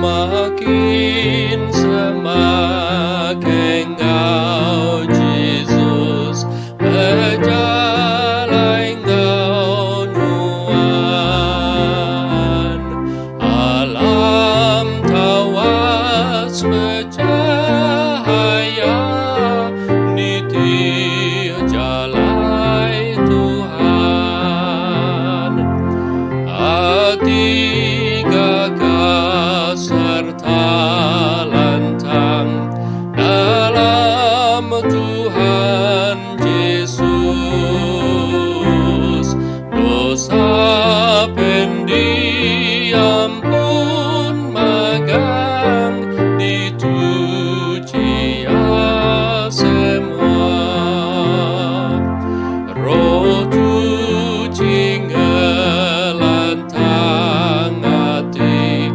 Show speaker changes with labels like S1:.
S1: makin semak engkau Jesus berjalan engkau nuan alam tawas bercahaya niti jalai Tuhan hati gagah serta lantang dalam Tuhan Yesus dosa pendiam pun magang dituji semua roh tuji ngelantang hati